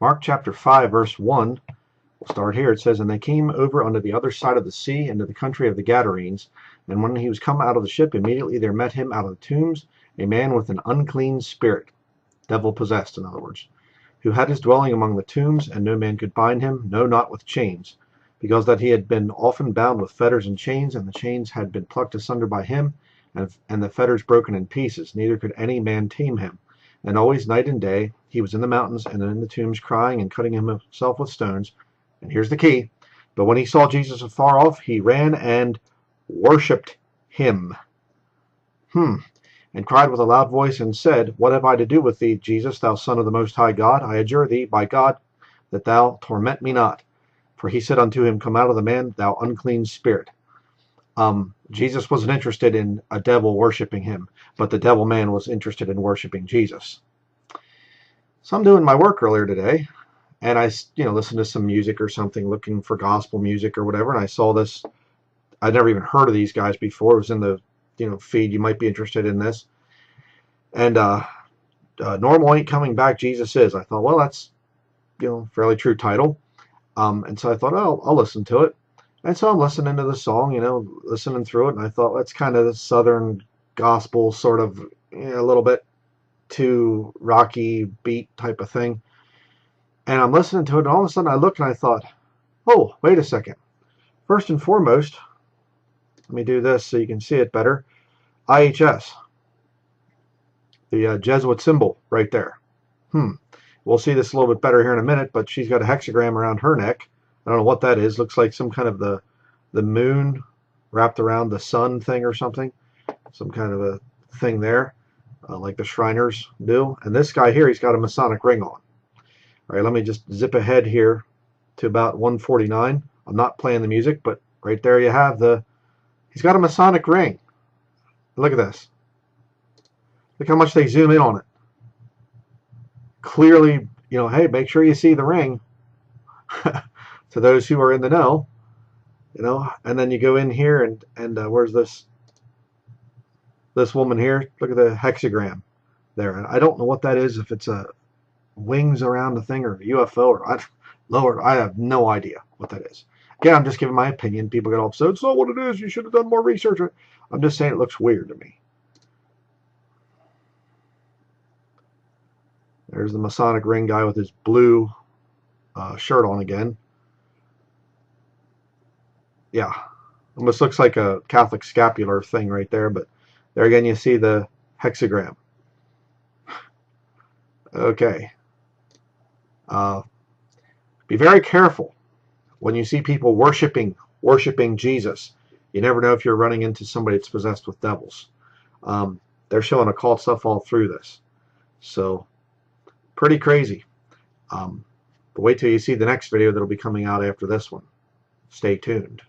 Mark chapter 5, verse 1. We'll start here. It says, "And they came over unto the other side of the sea, into the country of the Gadarenes. And when he was come out of the ship, immediately there met him out of the tombs a man with an unclean spirit," devil possessed, in other words, "who had his dwelling among the tombs, and no man could bind him, no, not with chains, because that he had been often bound with fetters and chains, and the chains had been plucked asunder by him, and the fetters broken in pieces, neither could any man tame him. And always night and day he was in the mountains and in the tombs, crying and cutting himself with stones." And here's the key: "But when he saw Jesus afar off, he ran and worshipped him, and cried with a loud voice, and said, What have I to do with thee, Jesus, thou Son of the Most High God? I adjure thee by God that thou torment me not. For he said unto him, Come out of the man, thou unclean spirit." Jesus wasn't interested in a devil worshiping him, but the devil man was interested in worshiping Jesus. So I'm doing my work earlier today, and I listened to some music or something, looking for gospel music or whatever, and I saw this. I'd never even heard of these guys before. It was in the feed. You might be interested in this. And "Normal Ain't Coming Back, Jesus Is." I thought, well, that's fairly true title. And so I thought, oh, I'll listen to it. And so I'm listening to the song, listening through it, and I thought, that's kind of the Southern gospel, sort of a little bit too rocky beat type of thing. And I'm listening to it, and all of a sudden I looked and I thought, oh, wait a second. First and foremost, let me do this so you can see it better. IHS, the Jesuit symbol right there. We'll see this a little bit better here in a minute, but she's got a hexagram around her neck. I don't know what that is. Looks like some kind of the moon wrapped around the sun thing or something. Some kind of a thing there, like the Shriners do. And this guy here, he's got a Masonic ring on. All right, let me just zip ahead here to about 149. I'm not playing the music, but right there you have he's got a Masonic ring. Look at this. Look how much they zoom in on it. Clearly, hey, make sure you see the ring. To those who are in the know, and then you go in here and where's this woman here? Look at the hexagram there. And I don't know what that is, if it's a wings around the thing or a UFO or Lord, I have no idea what that is. Again, I'm just giving my opinion. People get all upset. It's not what it is. You should have done more research. I'm just saying it looks weird to me. There's the Masonic ring guy with his blue shirt on again. Yeah, almost looks like a Catholic scapular thing right there, but there again you see the hexagram. Okay. Be very careful when you see people worshiping Jesus. You never know if you're running into somebody that's possessed with devils. They're showing occult stuff all through this. So, pretty crazy. But wait till you see the next video that'll be coming out after this one. Stay tuned.